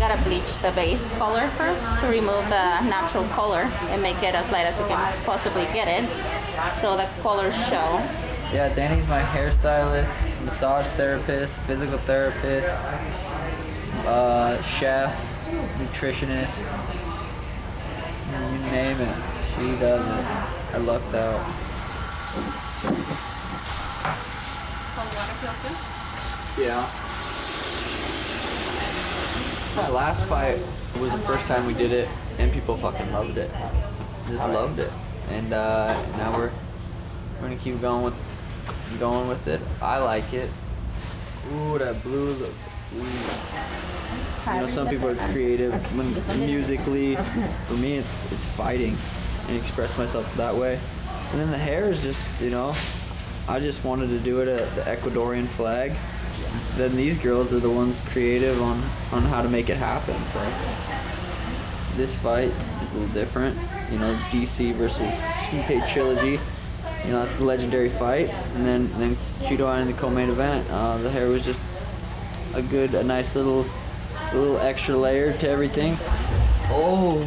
gotta bleach the base color first to remove the natural color and make it as light as we can possibly get it, so the colors show. Yeah, Danny's my hairstylist, massage therapist, physical therapist, chef, nutritionist, you name it, she does it. I lucked out. Cold water feels good? Yeah. That last fight was the first time we did it, and people fucking loved it. Just loved it. And now we're gonna keep going with it. I like it. Ooh, that blue looks sweet. You know, some people are creative musically. For me, it's fighting and express myself that way. And then the hair is just, you know, I just wanted to do it at the Ecuadorian flag. Then these girls are the ones creative on how to make it happen. So this fight is a little different. You know, DC versus Stipe trilogy. You know, that's the legendary fight. And then Cheeto in the co-main event. The hair was just a nice little extra layer to everything. Oh.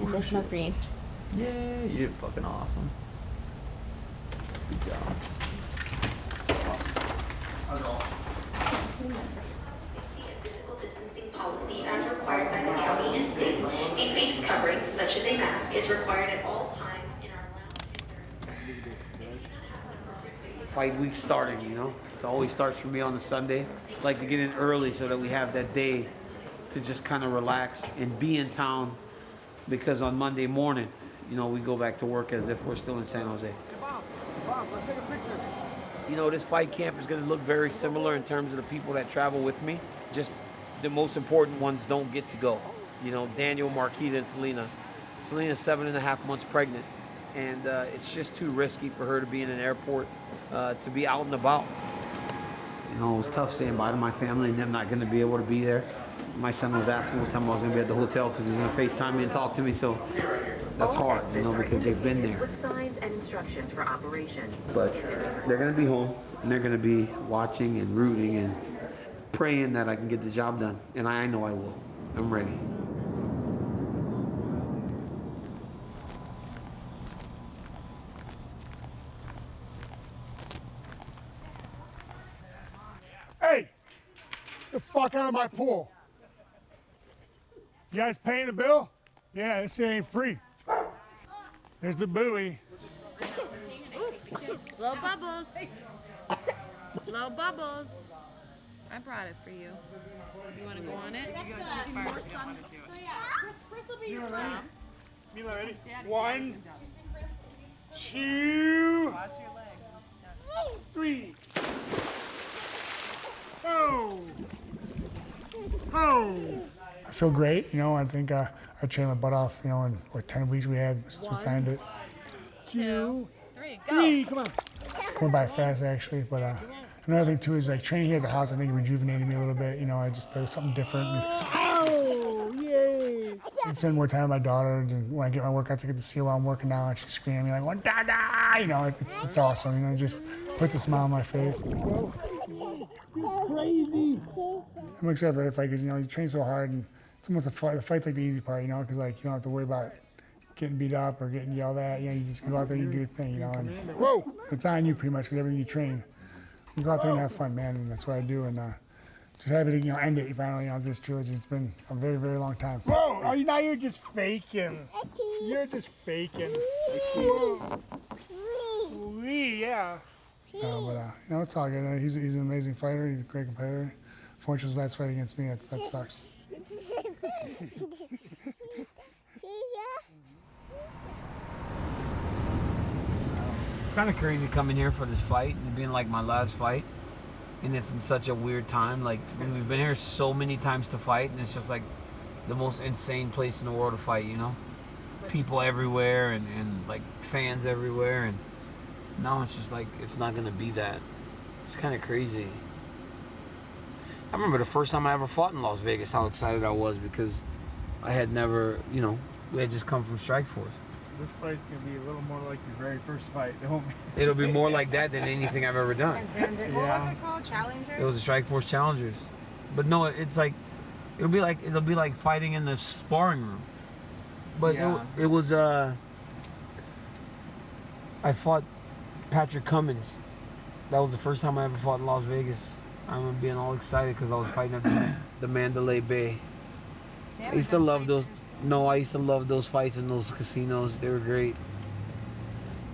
Additional green. Yeah, you did fucking awesome. Good job. Physical distancing policy as required by the county and state. A face covering, such as a mask, is required at all times in our lounge. Fight week starting, you know. It always starts for me on a Sunday. I like to get in early so that we have that day to just kind of relax and be in town, because on Monday morning, you know, we go back to work as if we're still in San Jose. Let's take a picture. You know, this fight camp is going to look very similar in terms of the people that travel with me. Just the most important ones don't get to go. You know, Daniel, Marquita, and Selena. Selena's 7.5 months pregnant, and it's just too risky for her to be in an airport, to be out and about. You know, it was tough saying bye to my family and them not going to be able to be there. My son was asking what time I was going to be at the hotel because he was going to FaceTime me and talk to me, so that's hard, you know, because they've been there. With signs and instructions for operation. But they're going to be home, and they're going to be watching and rooting and praying that I can get the job done. And I know I will. I'm ready. Hey! Get the fuck out of my pool. You guys paying the bill? Yeah, this shit ain't free. There's the buoy. Blow bubbles. Blow bubbles. I brought it for you. You want to go on it? You go first. You ready? Mila, ready? 1, 2, 3. Oh! Oh! I feel great, you know. I think I trained my butt off, you know, in what 10 weeks we had since we signed it. 2, 3, come on. Going by fast actually, but another thing too is like training here at the house. I think it rejuvenated me a little bit. You know, there was something different. Oh, yay! I spend more time with my daughter. And when I get my workouts, I get to see her while I'm working out, and she's screaming at me like, "What, Dada!" You know, it's awesome. You know, it just puts a smile on my face. Crazy. I'm excited for every fight because, you know, you train so hard, and it's almost the fight's like the easy part, you know, because like you don't have to worry about getting beat up or getting yelled at. You know, you just go out there and you do your thing, you know, and it's on you pretty much because everything you train. You go out there and have fun, man, and that's what I do. And just happy to, you know, end it finally on this trilogy. It's been a very, very long time. Whoa! Are you now? You're just faking. You're just faking. Yeah. But you know, it's all good. He's an amazing fighter. He's a great competitor. Fortunately, his last fight against me, that sucks. It's kind of crazy coming here for this fight and being like my last fight, and it's in such a weird time. Like, we've been here so many times to fight, and it's just like the most insane place in the world to fight, you know? People everywhere and like fans everywhere, and now it's just like it's not gonna be that. It's kind of crazy. I remember the first time I ever fought in Las Vegas, how excited I was because I had never, you know, we had just come from Strikeforce. This fight's gonna be a little more like your very first fight. It'll be more like that than anything I've ever done. What was it called? Challenger? It was the Strikeforce Challengers. But no, it's like, it'll be like fighting in the sparring room. But Yeah. it was I fought Patrick Cummins. That was the first time I ever fought in Las Vegas. I remember being all excited because I was fighting at the Mandalay Bay. I used to love those. No, I used to love those fights in those casinos. They were great.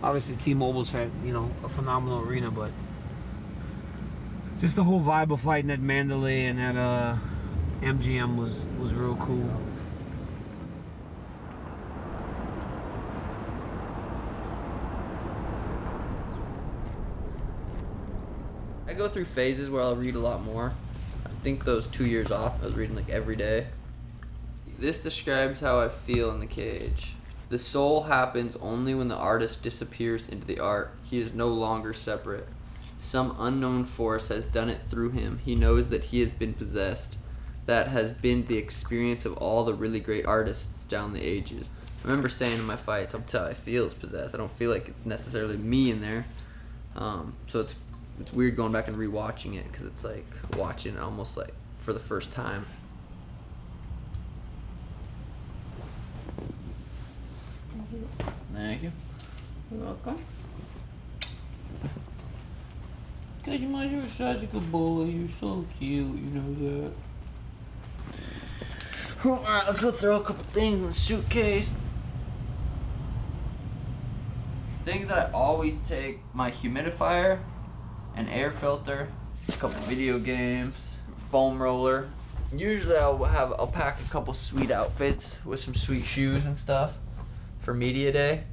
Obviously, T-Mobile's had, you know, a phenomenal arena, but just the whole vibe of fighting at Mandalay and at MGM was real cool. I go through phases where I'll read a lot more. I think those 2 years off, I was reading like every day. This describes how I feel in the cage. The soul happens only when the artist disappears into the art. He is no longer separate. Some unknown force has done it through him. He knows that he has been possessed. That has been the experience of all the really great artists down the ages. I remember saying in my fights, I'm telling you, I feel it's possessed. I don't feel like it's necessarily me in there. So it's weird going back and rewatching it because it's like watching it almost like for the first time. Thank you. You're welcome. Cause you're such a good boy. You're so cute. You know that. Alright, let's go throw a couple things in the suitcase. Things that I always take: my humidifier, an air filter, a couple video games, foam roller. Usually I'll pack a couple sweet outfits with some sweet shoes and stuff for media day.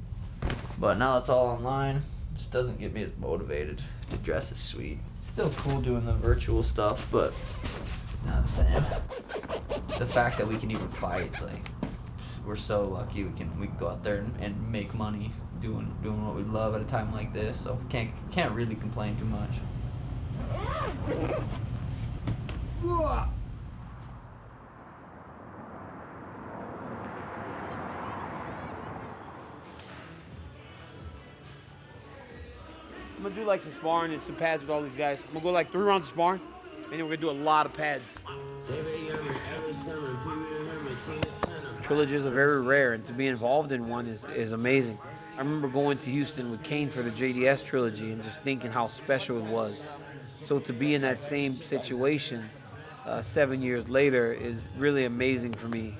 But now it's all online. It just doesn't get me as motivated to dress as sweet. It's still cool doing the virtual stuff, but not the same. The fact that we can even fight, like, we're so lucky we can go out there and make money doing what we love at a time like this. So can't really complain too much. I'm gonna do like some sparring and some pads with all these guys. I'm gonna go like 3 rounds of sparring, and then we're gonna do a lot of pads. Trilogies are very rare, and to be involved in one is amazing. I remember going to Houston with Kane for the JDS trilogy and just thinking how special it was. So to be in that same situation 7 years later is really amazing for me.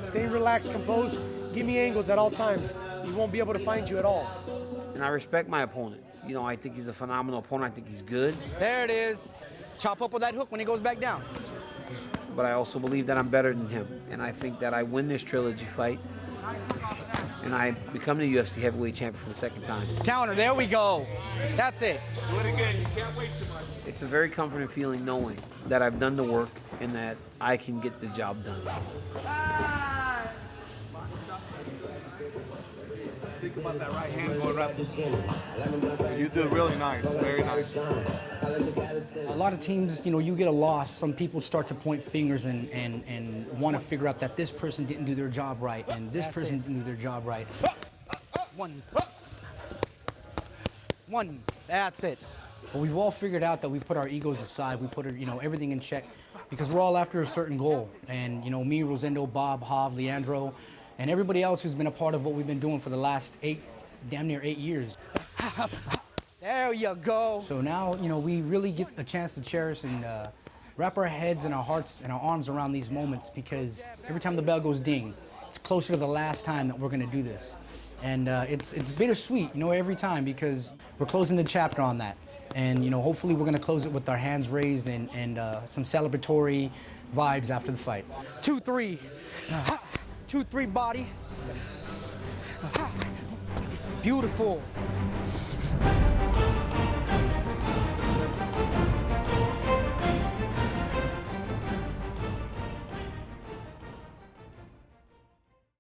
Stay relaxed, composed, give me angles at all times. He won't be able to find you at all. And I respect my opponent. You know, I think he's a phenomenal opponent. I think he's good. There it is. Chop up with that hook when he goes back down. But I also believe that I'm better than him. And I think that I win this trilogy fight. And I become the UFC heavyweight champion for the second time. Counter, there we go. That's it. Do it again, you can't wait too much. It's a very comforting feeling knowing that I've done the work and that I can get the job done. Think about that right hand going right. You do really nice, very nice. A lot of teams, you know, you get a loss. Some people start to point fingers and want to figure out that this person didn't do their job right and this person didn't do their job right. One. That's it. But we've all figured out that we've put our egos aside. We put, you know, everything in check because we're all after a certain goal. And, you know, me, Rosendo, Bob, Hav, Leandro, and everybody else who's been a part of what we've been doing for the last damn near 8 years. There you go. So now, you know, we really get a chance to cherish and wrap our heads and our hearts and our arms around these moments because every time the bell goes ding, it's closer to the last time that we're gonna do this. And it's bittersweet, you know, every time because we're closing the chapter on that. And, you know, hopefully we're gonna close it with our hands raised and some celebratory vibes after the fight. 2-3. 2-3 body. Beautiful.